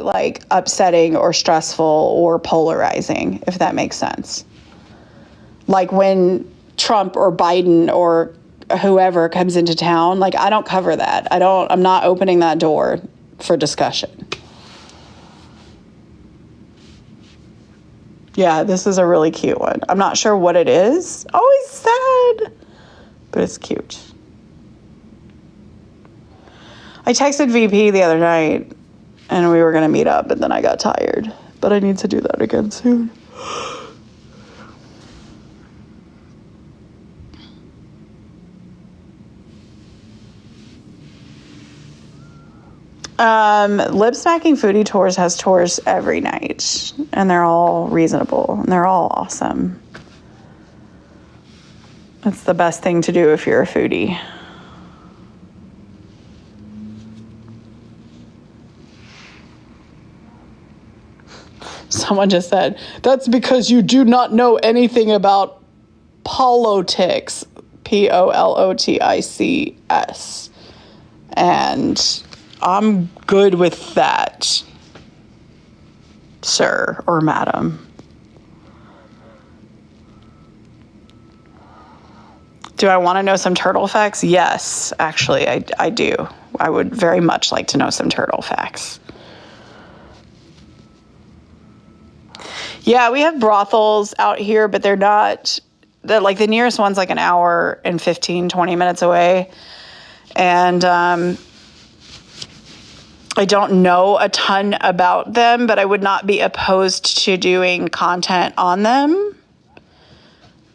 like upsetting or stressful or polarizing, if that makes sense. Like when Trump or Biden or whoever comes into town, like I don't cover that. I'm not opening that door for discussion. Yeah, this is a really cute one. I'm not sure what it is. Oh, it's sad, but it's cute. I texted VP the other night and we were going to meet up, and then I got tired. But I need to do that again soon. Lip Smacking Foodie Tours has tours every night, and they're all reasonable, and they're all awesome. It's the best thing to do if you're a foodie. Someone just said, that's because you do not know anything about politics, Polotics. And I'm good with that, sir or madam. Do I want to know some turtle facts? Yes, actually, I do. I would very much like to know some turtle facts. Yeah, we have brothels out here, but they're like the nearest one's like an hour and 15, 20 minutes away. And I don't know a ton about them, but I would not be opposed to doing content on them.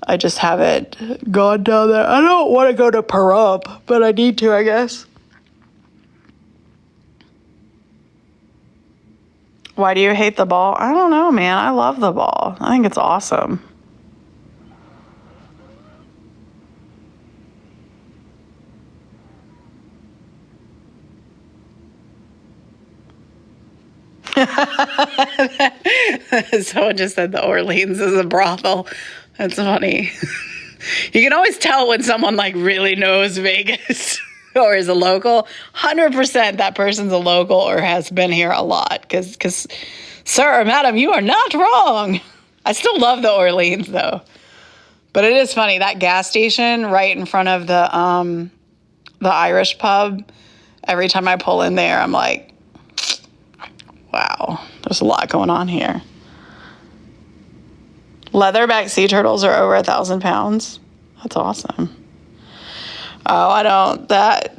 I just haven't gone down there. I don't want to go to Pahrump, but I need to, I guess. Why do you hate the ball? I don't know, man. I love the ball. I think it's awesome. Someone just said the Orleans is a brothel. That's funny. You can always tell when someone like really knows Vegas or is a local. 100% that person's a local or has been here a lot. Because, sir or madam, you are not wrong. I still love the Orleans though. But it is funny, that gas station right in front of the Irish pub, every time I pull in there, I'm like, wow, there's a lot going on here. Leatherback sea turtles are over 1,000 pounds. That's awesome. Oh,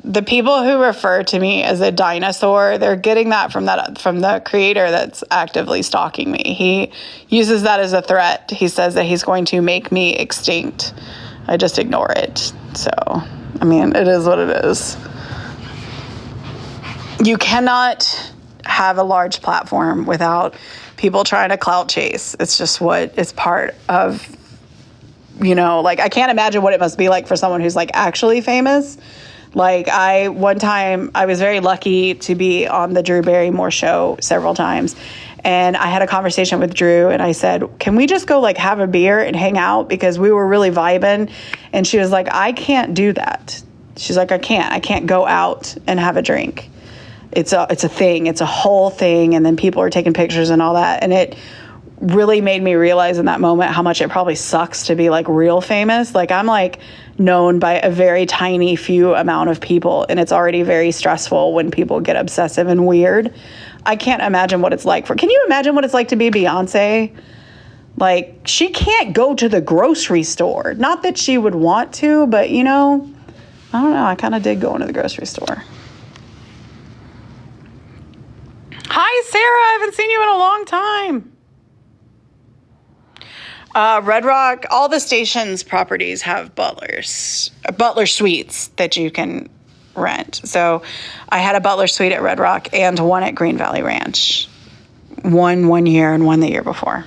the people who refer to me as a dinosaur, they're getting that from the creator that's actively stalking me. He uses that as a threat. He says that he's going to make me extinct. I just ignore it. So, I mean, it is what it is. You cannot have a large platform without people trying to clout chase. It's just what is part of, like, I can't imagine what it must be like for someone who's like actually famous. Like one time I was very lucky to be on the Drew Barrymore show several times. And I had a conversation with Drew and I said, can we just go like have a beer and hang out? Because we were really vibing. And she was like, I can't do that. She's like, I can't go out and have a drink. It's a thing. It's a whole thing. And then people are taking pictures and all that. And it really made me realize in that moment how much it probably sucks to be like real famous. Like I'm like known by a very tiny few amount of people. And it's already very stressful when people get obsessive and weird. I can't imagine what it's like can you imagine what it's like to be Beyonce? Like she can't go to the grocery store. Not that she would want to, but I don't know. I kind of did go into the grocery store. Hi, Sarah. I haven't seen you in a long time. Red Rock, all the station's properties have butler suites that you can rent. So I had a butler suite at Red Rock and one at Green Valley Ranch. One year and one the year before.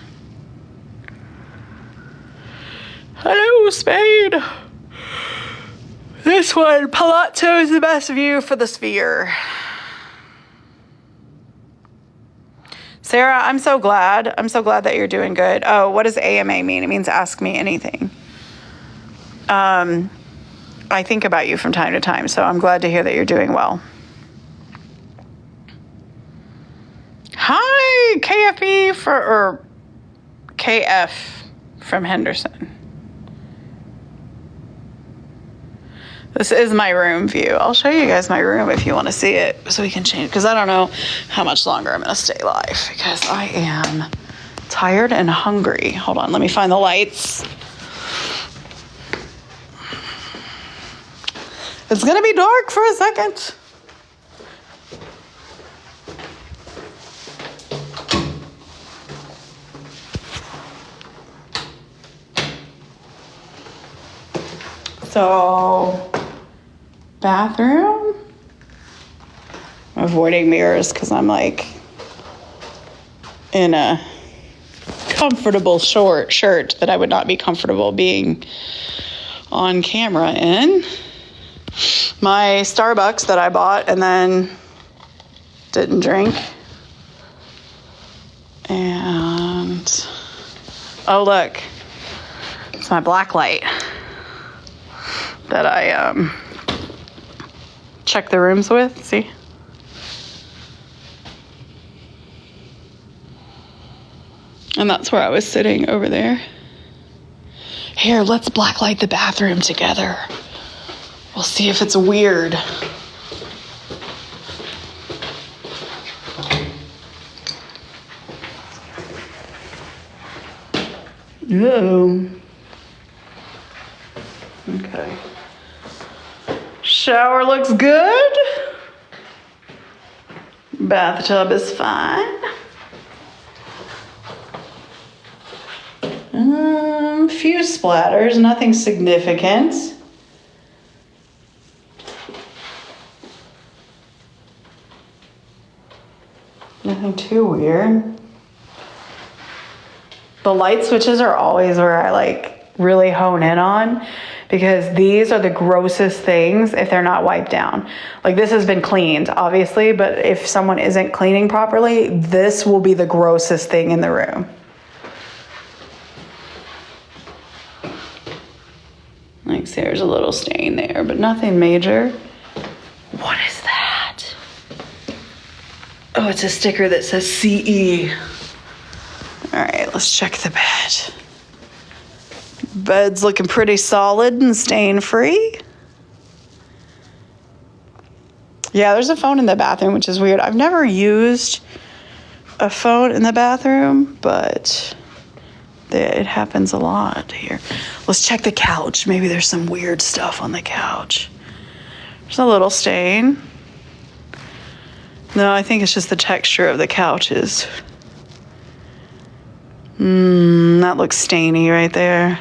Hello, Spade. This one, Palazzo is the best view for the Sphere. Sarah, I'm so glad that you're doing good. Oh, what does AMA mean? It means ask me anything. I think about you from time to time, so I'm glad to hear that you're doing well. Hi, KFB or KF from Henderson. This is my room view. I'll show you guys my room if you want to see it so we can change, because I don't know how much longer I'm going to stay live because I am tired and hungry. Hold on, let me find the lights. It's going to be dark for a second. So, bathroom. I'm avoiding mirrors because I'm like in a comfortable short shirt that I would not be comfortable being on camera in. My Starbucks that I bought and then didn't drink. And, oh look, it's my black light that I check the rooms with, see? And that's where I was sitting over there. Here, let's blacklight the bathroom together. We'll see if it's weird. Oh. Okay. Shower looks good. Bathtub is fine. Few splatters, nothing significant. Nothing too weird. The light switches are always where I like really hone in on, because these are the grossest things if they're not wiped down. Like, this has been cleaned, obviously, but if someone isn't cleaning properly, this will be the grossest thing in the room. Like, see, there's a little stain there, but nothing major. What is that? Oh, it's a sticker that says CE. All right, let's check the bed. Bed's looking pretty solid and stain-free. Yeah, there's a phone in the bathroom, which is weird. I've never used a phone in the bathroom, but it happens a lot here. Let's check the couch. Maybe there's some weird stuff on the couch. There's a little stain. No, I think it's just the texture of the couches. That looks stainy right there.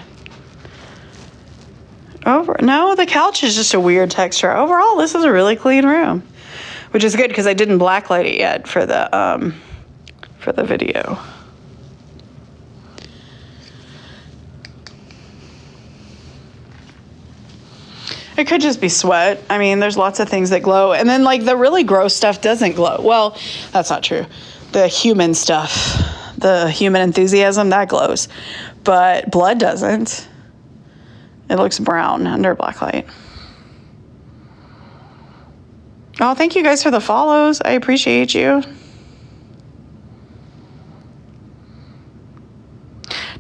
No, the couch is just a weird texture. Overall, this is a really clean room, which is good because I didn't blacklight it yet for the video. It could just be sweat. I mean, there's lots of things that glow. And then, like, the really gross stuff doesn't glow. Well, that's not true. The human stuff, the human enthusiasm, that glows. But blood doesn't. It looks brown under black light. Oh, thank you guys for the follows. I appreciate you.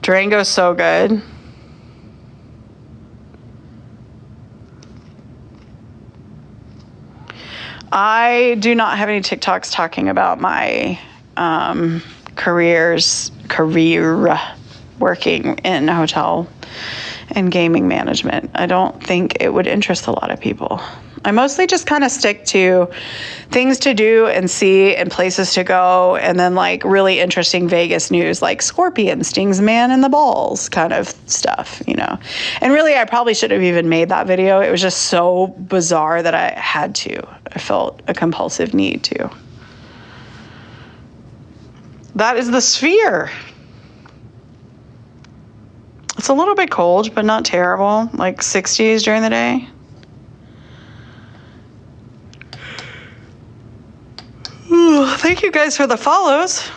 Durango's so good. I do not have any TikToks talking about my career working in hotel and gaming management. I don't think it would interest a lot of people. I mostly just kind of stick to things to do and see and places to go, and then like really interesting Vegas news, like Scorpion stings man in the balls kind of stuff, you know. And really, I probably should have even made that video. It was just so bizarre that I had to. I felt a compulsive need to. That is the Sphere. It's a little bit cold, but not terrible. Like 60s during the day. Ooh, thank you guys for the follows.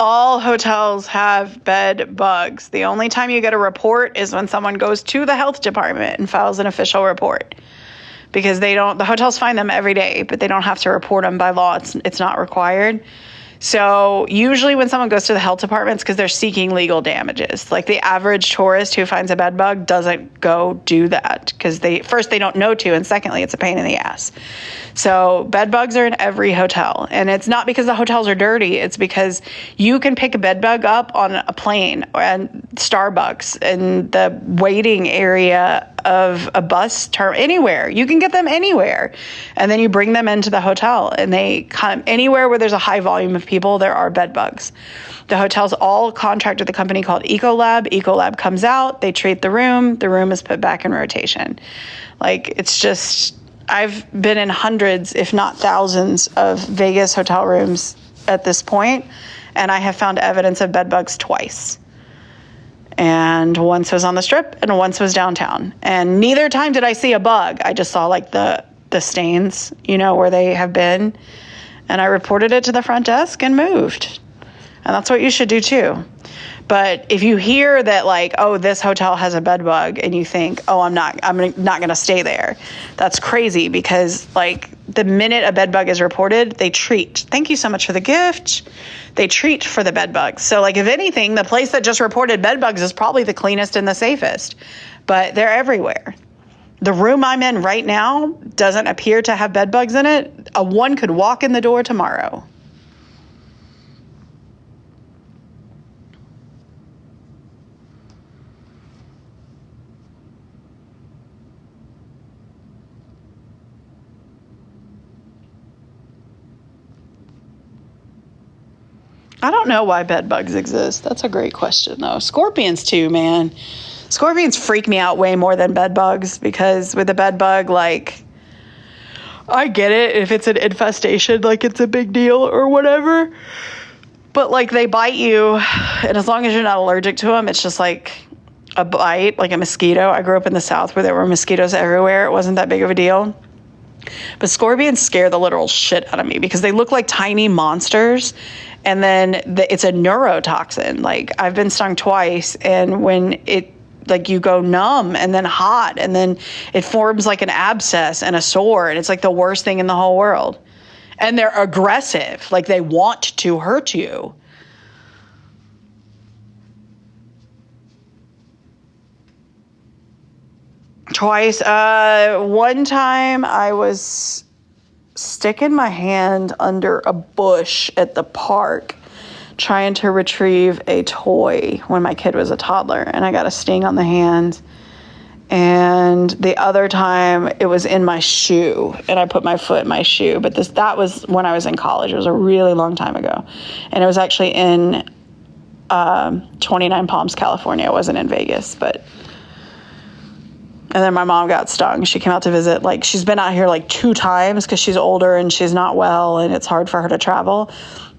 All hotels have bed bugs. The only time you get a report is when someone goes to the health department and files an official report. Because the hotels find them every day, but they don't have to report them by law. It's not required. So usually when someone goes to the health department, it's because they're seeking legal damages. Like the average tourist who finds a bed bug doesn't go do that because they don't know to, and secondly, it's a pain in the ass. So bed bugs are in every hotel, and it's not because the hotels are dirty. It's because you can pick a bed bug up on a plane and Starbucks in the waiting area of a bus terminal, anywhere. You can get them anywhere. And then you bring them into the hotel, and they come anywhere where there's a high volume of people, there are bed bugs. The hotels all contract with a company called Ecolab. Ecolab comes out, they treat the room is put back in rotation. Like, it's just, I've been in hundreds, if not thousands, of Vegas hotel rooms at this point, and I have found evidence of bed bugs twice. And once was on the Strip and once was downtown. And neither time did I see a bug. I just saw like the stains, where they have been. And I reported it to the front desk and moved. And that's what you should do too. But if you hear that like, oh, this hotel has a bed bug, and you think, oh, I'm not going to stay there, that's crazy, because like the minute a bed bug is reported, they treat. Thank you so much for the gift. They treat for the bed bugs. So like, if anything, the place that just reported bed bugs is probably the cleanest and the safest, but they're everywhere. The room I'm in right now doesn't appear to have bed bugs in it. One could walk in the door tomorrow. I don't know why bed bugs exist. That's a great question, though. Scorpions, too, man. Scorpions freak me out way more than bed bugs, because with a bed bug, like, I get it if it's an infestation, like it's a big deal or whatever. But, like, they bite you, and as long as you're not allergic to them, it's just like a bite, like a mosquito. I grew up in the South where there were mosquitoes everywhere. It wasn't that big of a deal. But scorpions scare the literal shit out of me because they look like tiny monsters. And then it's a neurotoxin. Like, I've been stung twice, and when you go numb and then hot, and then it forms like an abscess and a sore, and it's like the worst thing in the whole world. And they're aggressive, like they want to hurt you. Twice. One time I was sticking my hand under a bush at the park trying to retrieve a toy when my kid was a toddler, and I got a sting on the hand. And the other time it was in my shoe, and I put my foot in my shoe, but that was when I was in college. It was a really long time ago, and it was actually in 29 Palms, California. It wasn't in Vegas, but. And then my mom got stung. She came out to visit. Like, she's been out here like 2 times because she's older and she's not well and it's hard for her to travel.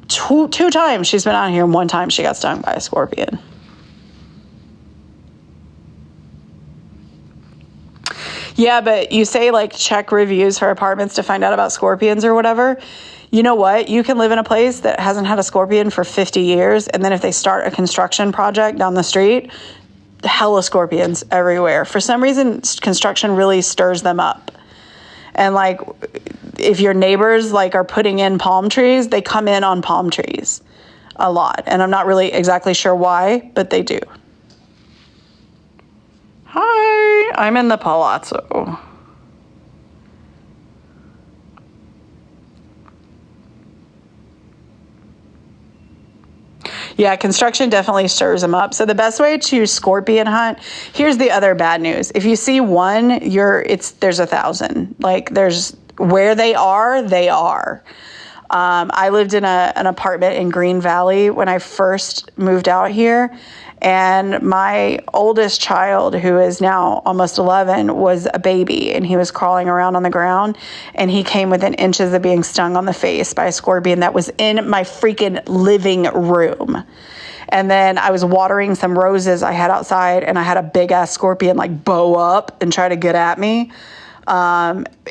Two times she's been out here, and one time she got stung by a scorpion. Yeah, but you say like check reviews for apartments to find out about scorpions or whatever. You know what? You can live in a place that hasn't had a scorpion for 50 years. And then if they start a construction project down the street, hella scorpions everywhere. For some reason, construction really stirs them up. And like, if your neighbors like are putting in palm trees, they come in on palm trees a lot. And I'm not really exactly sure why, but they do. Hi, I'm in the Palazzo. Yeah, construction definitely stirs them up. So the best way to scorpion hunt, here's the other bad news. If you see one, there's 1,000. Like, there's where they are, they are. I lived in an apartment in Green Valley when I first moved out here. And my oldest child, who is now almost 11, was a baby, and he was crawling around on the ground, and he came within inches of being stung on the face by a scorpion that was in my freaking living room. And then I was watering some roses I had outside, and I had a big ass scorpion like bow up and try to get at me,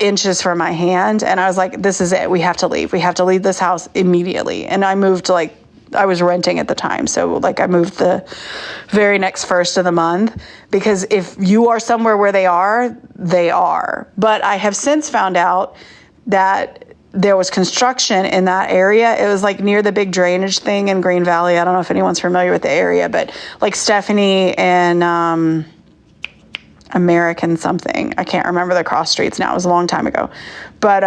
inches from my hand. And I was like, this is it. We have to leave. We have to leave this house immediately. And I moved like I was renting at the time. So like I moved the very next first of the month, because if you are somewhere where they are, they are. But I have since found out that there was construction in that area. It was like near the big drainage thing in Green Valley. I don't know if anyone's familiar with the area, but like Stephanie and American something. I can't remember the cross streets now. It was a long time ago. But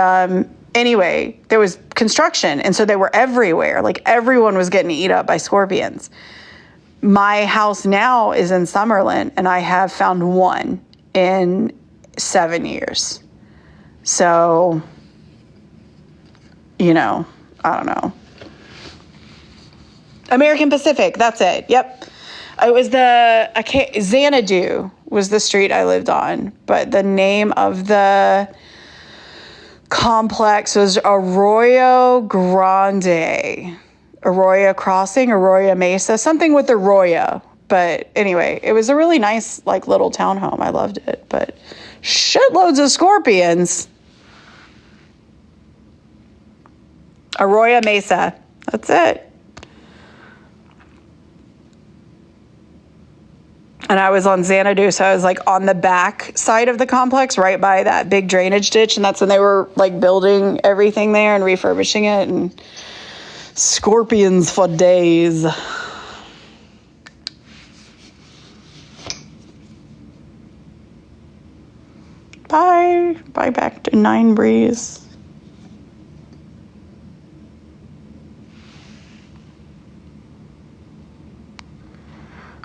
anyway, there was construction. And so they were everywhere. Like everyone was getting eat up by scorpions. My house now is in Summerlin, and I have found one in 7 years. So, you know, I don't know. American Pacific, that's it. Yep. It was Xanadu was the street I lived on, but the name of the complex was Arroyo Grande. Arroyo Crossing, Arroyo Mesa, something with Arroyo. But anyway, it was a really nice, like, little townhome. I loved it, but shitloads of scorpions. Arroyo Mesa. That's it. And I was on Xanadu, so I was like on the back side of the complex, right by that big drainage ditch. And that's when they were like building everything there and refurbishing it. And scorpions for days. Bye. Bye back to 9 Breeze.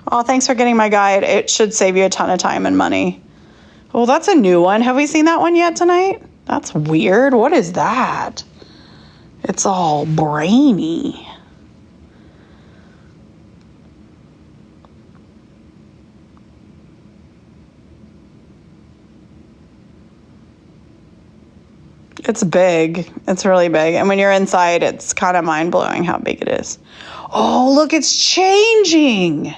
Oh, thanks for getting my guide. It should save you a ton of time and money. Well, that's a new one. Have we seen that one yet tonight? That's weird. What is that? It's all brainy. It's big. It's really big. And when you're inside, it's kind of mind-blowing how big it is. Oh, look, it's changing.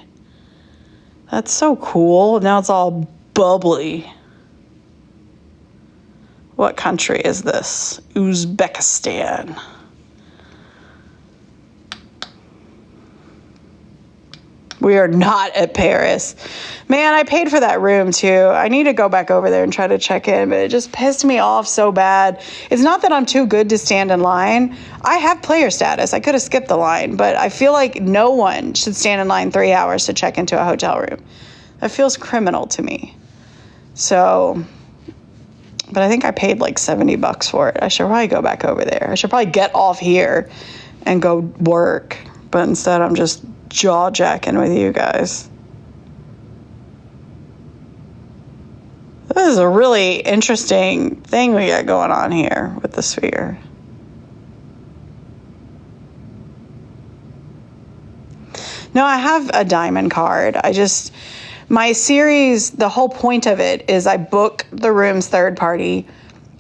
That's so cool. Now it's all bubbly. What country is this? Uzbekistan. We are not at Paris. Man, I paid for that room too. I need to go back over there and try to check in, but it just pissed me off so bad. It's not that I'm too good to stand in line. I have player status. I could have skipped the line, but I feel like no one should stand in line 3 hours to check into a hotel room. That feels criminal to me. So, but I think I paid like $70 for it. I should probably go back over there. I should probably get off here and go work. But instead, I'm just jaw jacking with you guys. This is a really interesting thing we got going on here with the sphere. No, I have a diamond card. My series, the whole point of it is I book the rooms third party.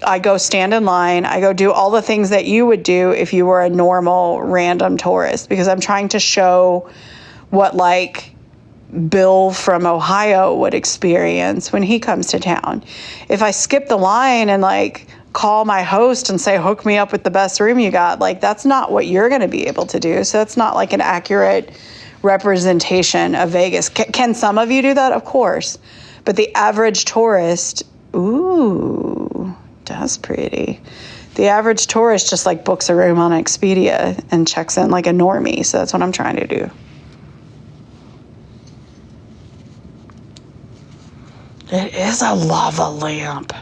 I go stand in line. I go do all the things that you would do if you were a normal random tourist, because I'm trying to show what like Bill from Ohio would experience when he comes to town. If I skip the line and like call my host and say, hook me up with the best room you got, like that's not what you're going to be able to do. So that's not like an accurate representation of Vegas. Can some of you do that? Of course. But the average tourist, ooh, that's pretty. The average tourist just like books a room on Expedia and checks in like a normie. So that's what I'm trying to do. It is a lava lamp.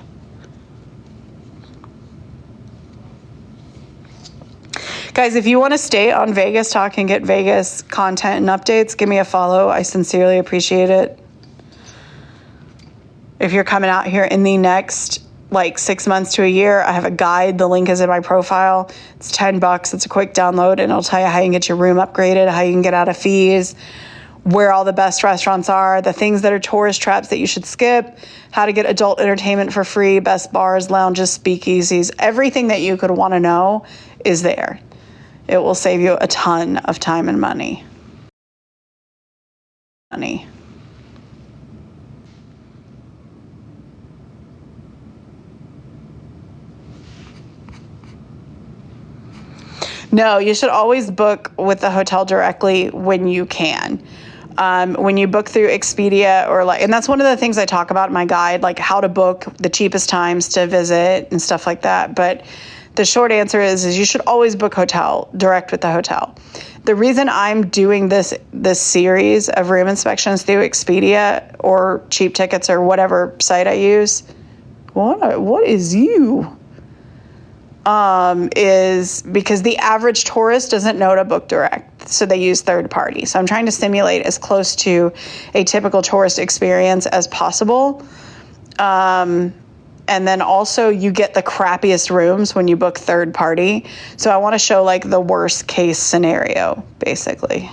Guys, if you want to stay on Vegas Talk and get Vegas content and updates, give me a follow. I sincerely appreciate it. If you're coming out here in the next like 6 months to a year, I have a guide. The link is in my profile. It's $10. It's a quick download, and it'll tell you how you can get your room upgraded, how you can get out of fees, where all the best restaurants are, the things that are tourist traps that you should skip, how to get adult entertainment for free, best bars, lounges, speakeasies, everything that you could want to know is there. It will save you a ton of time and money. No, you should always book with the hotel directly when you can. When you book through Expedia and that's one of the things I talk about in my guide, like how to book the cheapest times to visit and stuff like that. But the short answer is you should always book hotel direct with the hotel. The reason I'm doing this series of room inspections through Expedia or Cheap Tickets or whatever site I use, what is you? Is because the average tourist doesn't know to book direct, so they use third party. So I'm trying to simulate as close to a typical tourist experience as possible. And then also you get the crappiest rooms when you book third party. So I want to show like the worst case scenario, basically.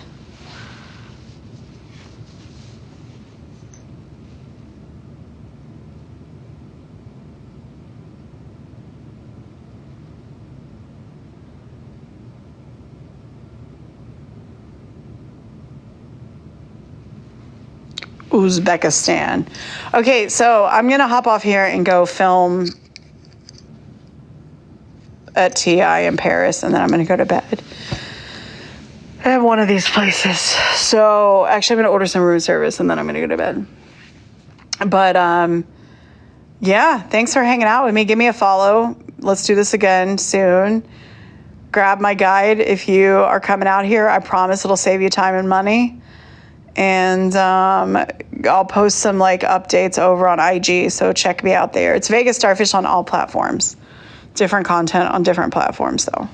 Uzbekistan. Okay, so I'm going to hop off here and go film at TI in Paris, and then I'm going to go to bed at one of these places. So actually, I'm going to order some room service, and then I'm going to go to bed. But yeah, thanks for hanging out with me. Give me a follow. Let's do this again soon. Grab my guide if you are coming out here. I promise it'll save you time and money. And I'll post some like updates over on IG, so check me out there. It's Vegas Starfish on all platforms. Different content on different platforms, though.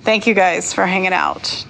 Thank you guys for hanging out.